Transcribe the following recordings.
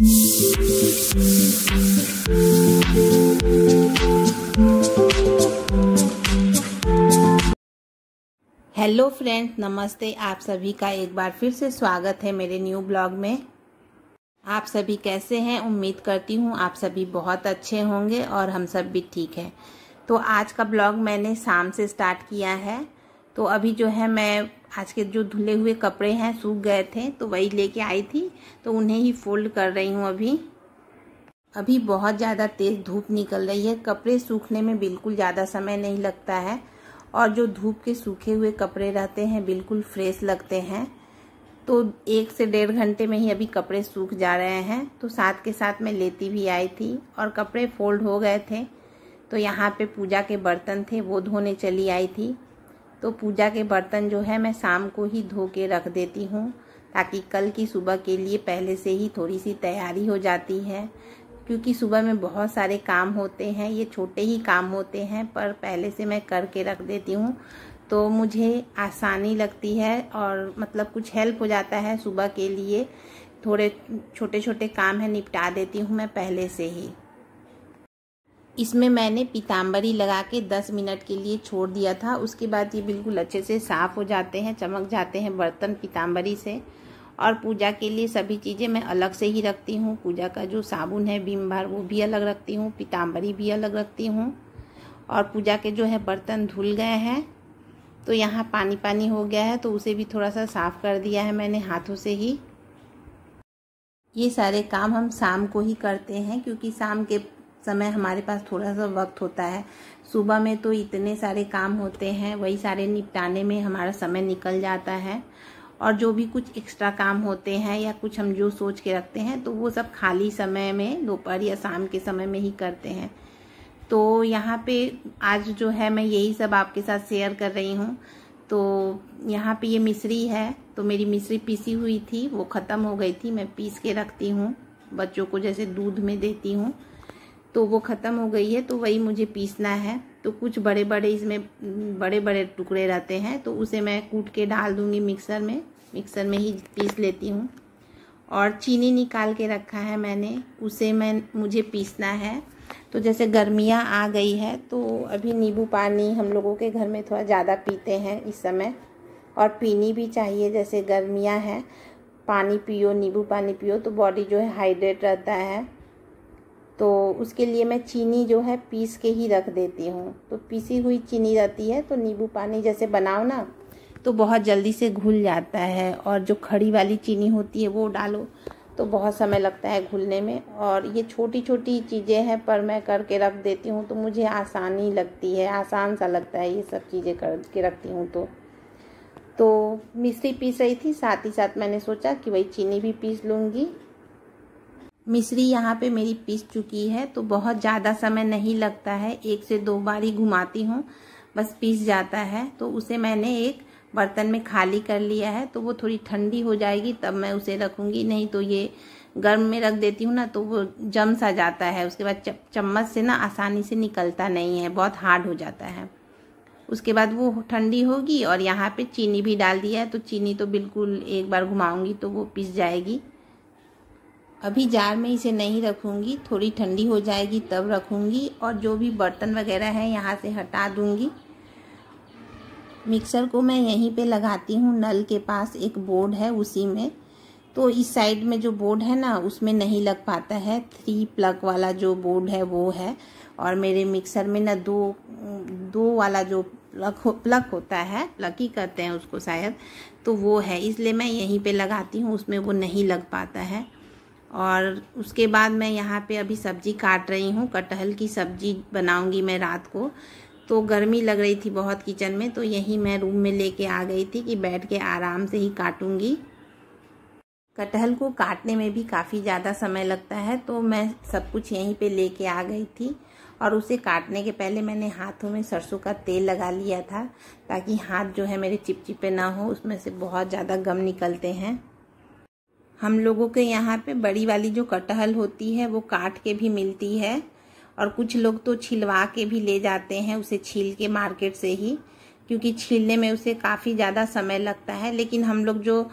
Hello friends, नमस्ते। आप सभी का एक बार फिर से स्वागत है मेरे न्यू ब्लॉग में। आप सभी कैसे हैं? उम्मीद करती हूँ आप सभी बहुत अच्छे होंगे और हम सब भी ठीक हैं। तो आज का ब्लॉग मैंने शाम से स्टार्ट किया है। तो अभी जो है मैं आज के जो धुले हुए कपड़े हैं सूख गए थे तो वही लेके आई थी, तो उन्हें ही फोल्ड कर रही हूँ। अभी बहुत ज़्यादा तेज़ धूप निकल रही है। कपड़े सूखने में बिल्कुल ज़्यादा समय नहीं लगता है और जो धूप के सूखे हुए कपड़े रहते हैं बिल्कुल फ्रेश लगते हैं। तो 1 से 1.5 घंटे में ही अभी कपड़े सूख जा रहे हैं। तो साथ के साथ मैं लेती भी आई थी और कपड़े फोल्ड हो गए थे। तो यहाँ पे पूजा के बर्तन थे वो धोने चली आई थी। तो पूजा के बर्तन जो है मैं शाम को ही धो के रख देती हूँ ताकि कल की सुबह के लिए पहले से ही थोड़ी सी तैयारी हो जाती है, क्योंकि सुबह में बहुत सारे काम होते हैं। ये छोटे ही काम होते हैं पर पहले से मैं करके रख देती हूँ तो मुझे आसानी लगती है और मतलब कुछ हेल्प हो जाता है सुबह के लिए। थोड़े छोटे छोटे काम है निपटा देती हूँ मैं पहले से ही। इसमें मैंने पीताम्बरी लगा के 10 मिनट के लिए छोड़ दिया था। उसके बाद ये बिल्कुल अच्छे से साफ़ हो जाते हैं, चमक जाते हैं बर्तन पीताम्बरी से। और पूजा के लिए सभी चीज़ें मैं अलग से ही रखती हूँ। पूजा का जो साबुन है विम बार वो भी अलग रखती हूँ, पीताम्बरी भी अलग रखती हूँ। और पूजा के जो है बर्तन धुल गए हैं तो यहाँ पानी पानी हो गया है तो उसे भी थोड़ा सा साफ़ कर दिया है मैंने हाथों से ही। ये सारे काम हम शाम को ही करते हैं क्योंकि शाम के समय हमारे पास थोड़ा सा वक्त होता है। सुबह में तो इतने सारे काम होते हैं, वही सारे निपटाने में हमारा समय निकल जाता है। और जो भी कुछ एक्स्ट्रा काम होते हैं या कुछ हम जो सोच के रखते हैं तो वो सब खाली समय में दोपहर या शाम के समय में ही करते हैं। तो यहाँ पे आज जो है मैं यही सब आपके साथ शेयर कर रही हूँ। तो यहाँ पे ये मिश्री है, तो मेरी मिश्री पीसी हुई थी वो ख़त्म हो गई थी। मैं पीस के रखती हूँ, बच्चों को जैसे दूध में देती हूँ, तो वो ख़त्म हो गई है तो वही मुझे पीसना है। तो कुछ बड़े बड़े इसमें बड़े बड़े टुकड़े रहते हैं तो उसे मैं कूट के डाल दूँगी मिक्सर में ही पीस लेती हूँ। और चीनी निकाल के रखा है मैंने, उसे मुझे पीसना है। तो जैसे गर्मियाँ आ गई है तो अभी नींबू पानी हम लोगों के घर में थोड़ा ज़्यादा पीते हैं इस समय, और पीनी भी चाहिए। जैसे गर्मियाँ हैं, पानी पियो, नींबू पानी पियो तो बॉडी जो है हाइड्रेट रहता है। तो उसके लिए मैं चीनी जो है पीस के ही रख देती हूँ। तो पीसी हुई चीनी रहती है तो नींबू पानी जैसे बनाओ ना तो बहुत जल्दी से घुल जाता है। और जो खड़ी वाली चीनी होती है वो डालो तो बहुत समय लगता है घुलने में। और ये छोटी छोटी चीज़ें हैं पर मैं करके रख देती हूँ तो मुझे आसानी लगती है, आसान सा लगता है ये सब चीज़ें करके रखती हूँ। तो मिश्री पीस रही थी, साथ ही साथ मैंने सोचा कि वही चीनी भी पीस लूँगी। मिश्री यहाँ पे मेरी पीस चुकी है तो बहुत ज़्यादा समय नहीं लगता है, 1 से 2 बार ही घुमाती हूँ बस पीस जाता है। तो उसे मैंने एक बर्तन में खाली कर लिया है। तो वो थोड़ी ठंडी हो जाएगी तब मैं उसे रखूँगी, नहीं तो ये गर्म में रख देती हूँ ना तो वो जम सा जाता है। उसके बाद चम्मच से ना आसानी से निकलता नहीं है, बहुत हार्ड हो जाता है। उसके बाद वो ठंडी होगी और यहाँ पे चीनी भी डाल दिया है तो चीनी तो बिल्कुल एक बार घुमाऊँगी तो वो पिस जाएगी। अभी जार में इसे नहीं रखूँगी, थोड़ी ठंडी हो जाएगी तब रखूँगी। और जो भी बर्तन वगैरह है यहाँ से हटा दूँगी। मिक्सर को मैं यहीं पे लगाती हूँ, नल के पास एक बोर्ड है उसी में। तो इस साइड में जो बोर्ड है ना उसमें नहीं लग पाता है, 3 प्लग वाला जो बोर्ड है वो है। और मेरे मिक्सर में ना दो वाला जो प्लग होता है, प्लग ही करते हैं उसको शायद, तो वो है, इसलिए मैं यहीं पे लगाती हूँ, उसमें वो नहीं लग पाता है। और उसके बाद मैं यहाँ पे अभी सब्जी काट रही हूँ, कटहल की सब्जी बनाऊंगी मैं रात को। तो गर्मी लग रही थी बहुत किचन में, तो यहीं मैं रूम में लेके आ गई थी कि बैठ के आराम से ही काटूंगी। कटहल को काटने में भी काफ़ी ज़्यादा समय लगता है तो मैं सब कुछ यहीं पे लेके आ गई थी। और उसे काटने के पहले मैंने हाथों में सरसों का तेल लगा लिया था ताकि हाथ जो है मेरे चिपचिपे ना हो, उसमें से बहुत ज़्यादा गम निकलते हैं। हम लोगों के यहाँ पे बड़ी वाली जो कटहल होती है वो काट के भी मिलती है और कुछ लोग तो छिलवा के भी ले जाते हैं उसे छील के मार्केट से ही। क्योंकि छीलने में उसे काफ़ी ज़्यादा समय लगता है। लेकिन हम लोग जो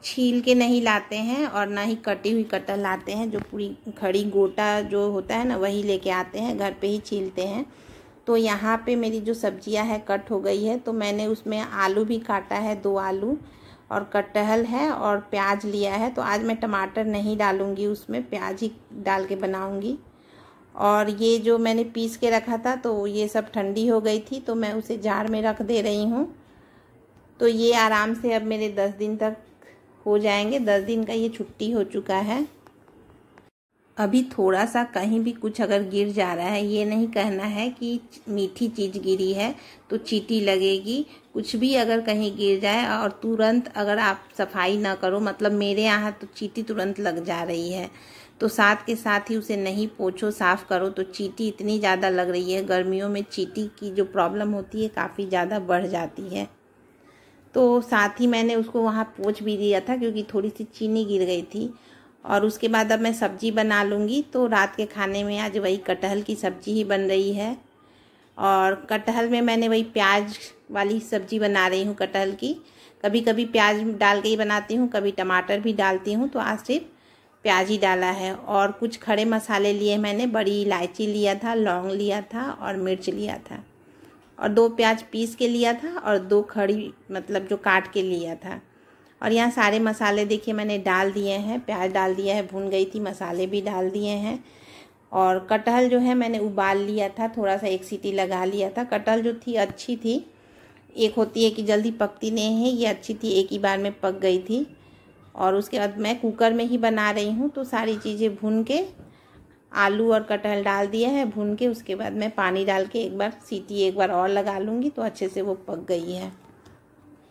छील के नहीं लाते हैं और ना ही कटी हुई कटहल लाते हैं, जो पूरी खड़ी गोटा जो होता है ना वही लेके आते हैं, घर पे ही छीलते हैं। तो यहाँ पे मेरी जो सब्जियां है कट हो गई है, तो मैंने उसमें आलू भी काटा है, 2 आलू, और कटहल है और प्याज लिया है। तो आज मैं टमाटर नहीं डालूँगी उसमें, प्याज ही डाल के बनाऊँगी। और ये जो मैंने पीस के रखा था तो ये सब ठंडी हो गई थी, तो मैं उसे जार में रख दे रही हूँ। तो ये आराम से अब मेरे 10 दिन तक हो जाएंगे। 10 दिन का ये छुट्टी हो चुका है। अभी थोड़ा सा कहीं भी कुछ अगर गिर जा रहा है, ये नहीं कहना है कि मीठी चीज़ गिरी है तो चींटी लगेगी। कुछ भी अगर कहीं गिर जाए और तुरंत अगर आप सफाई ना करो, मतलब मेरे यहाँ तो चींटी तुरंत लग जा रही है, तो साथ के साथ ही उसे नहीं पोछो, साफ़ करो तो चींटी इतनी ज़्यादा लग रही है। गर्मियों में चींटी की जो प्रॉब्लम होती है काफ़ी ज़्यादा बढ़ जाती है। तो साथ ही मैंने उसको वहाँ पोंछ भी दिया था, क्योंकि थोड़ी सी चीनी गिर गई थी। और उसके बाद अब मैं सब्जी बना लूँगी। तो रात के खाने में आज वही कटहल की सब्जी ही बन रही है। और कटहल में मैंने वही प्याज वाली सब्जी बना रही हूँ कटहल की। कभी कभी प्याज डाल के ही बनाती हूँ, कभी टमाटर भी डालती हूँ, तो आज सिर्फ प्याज ही डाला है। और कुछ खड़े मसाले लिए मैंने, बड़ी इलायची लिया था, लौंग लिया था और मिर्च लिया था, और 2 प्याज पीस के लिया था और 2 खड़ी मतलब जो काट के लिया था। और यहाँ सारे मसाले देखिए मैंने डाल दिए हैं, प्याज डाल दिया है, भून गई थी, मसाले भी डाल दिए हैं। और कटहल जो है मैंने उबाल लिया था, थोड़ा सा 1 सीटी लगा लिया था। कटहल जो थी अच्छी थी, एक होती है कि जल्दी पकती नहीं है, ये अच्छी थी, एक ही बार में पक गई थी। और उसके बाद मैं कुकर में ही बना रही हूँ, तो सारी चीज़ें भून के आलू और कटहल डाल दिया है, भून के उसके बाद मैं पानी डाल के एक बार सीटी एक बार और लगा लूँगी, तो अच्छे से वो पक गई है।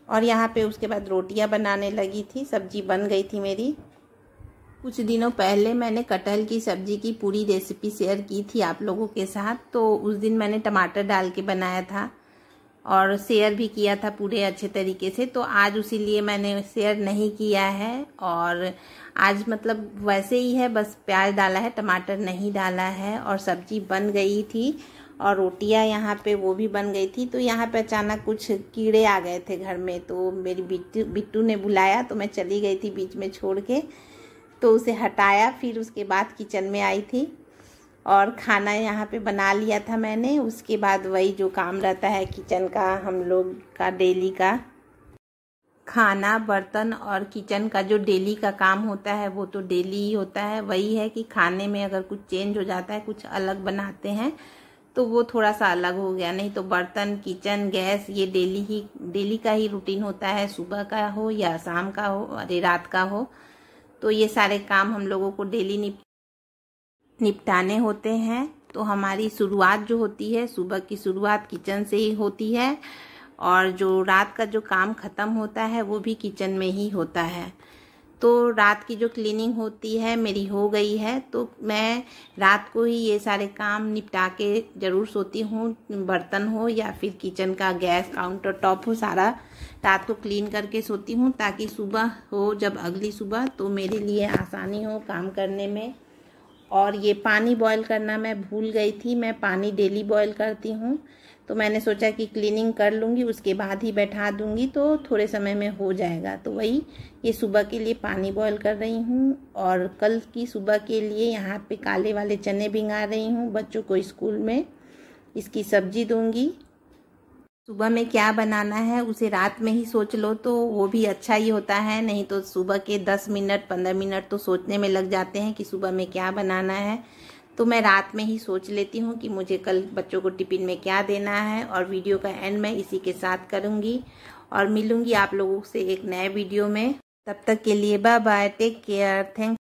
और यहाँ पे उसके बाद रोटियाँ बनाने लगी थी, सब्जी बन गई थी मेरी। कुछ दिनों पहले मैंने कटहल की सब्ज़ी की पूरी रेसिपी शेयर की थी आप लोगों के साथ, तो उस दिन मैंने टमाटर डाल के बनाया था और शेयर भी किया था पूरे अच्छे तरीके से। तो आज उसी लिए मैंने शेयर नहीं किया है, और आज मतलब वैसे ही है, बस प्याज डाला है, टमाटर नहीं डाला है। और सब्जी बन गई थी और रोटियां यहाँ पे वो भी बन गई थी। तो यहाँ पे अचानक कुछ कीड़े आ गए थे घर में, तो मेरी बिट्टू ने बुलाया, तो मैं चली गई थी बीच में छोड़ के, तो उसे हटाया। फिर उसके बाद किचन में आई थी और खाना यहाँ पे बना लिया था मैंने। उसके बाद वही जो काम रहता है किचन का, हम लोग का डेली का खाना, बर्तन और किचन का जो डेली का काम होता है वो तो डेली ही होता है। वही है कि खाने में अगर कुछ चेंज हो जाता है, कुछ अलग बनाते हैं, तो वो थोड़ा सा अलग हो गया। नहीं तो बर्तन, किचन, गैस, ये डेली का ही रूटीन होता है, सुबह का हो या शाम का हो, अरे रात का हो। तो ये सारे काम हम लोगों को डेली निपटाने होते हैं। तो हमारी शुरुआत जो होती है, सुबह की शुरुआत किचन से ही होती है, और जो रात का जो काम ख़त्म होता है वो भी किचन में ही होता है। तो रात की जो क्लीनिंग होती है मेरी हो गई है, तो मैं रात को ही ये सारे काम निपटा के ज़रूर सोती हूँ। बर्तन हो या फिर किचन का गैस, काउंटर टॉप हो, सारा रात को क्लीन करके सोती हूँ, ताकि सुबह हो जब अगली सुबह तो मेरे लिए आसानी हो काम करने में। और ये पानी बॉईल करना मैं भूल गई थी, मैं पानी डेली बॉईल करती हूँ, तो मैंने सोचा कि क्लीनिंग कर लूँगी उसके बाद ही बैठा दूँगी, तो थोड़े समय में हो जाएगा। तो वही ये सुबह के लिए पानी बॉईल कर रही हूँ, और कल की सुबह के लिए यहाँ पे काले वाले चने भिंगा रही हूँ। बच्चों को स्कूल में इसकी सब्जी दूँगी। सुबह में क्या बनाना है उसे रात में ही सोच लो तो वो भी अच्छा ही होता है, नहीं तो सुबह के 10 मिनट 15 मिनट तो सोचने में लग जाते हैं कि सुबह में क्या बनाना है। तो मैं रात में ही सोच लेती हूँ कि मुझे कल बच्चों को टिफिन में क्या देना है। और वीडियो का एंड मैं इसी के साथ करूँगी और मिलूँगी आप लोगों से एक नए वीडियो में। तब तक के लिए bye bye, take care, thank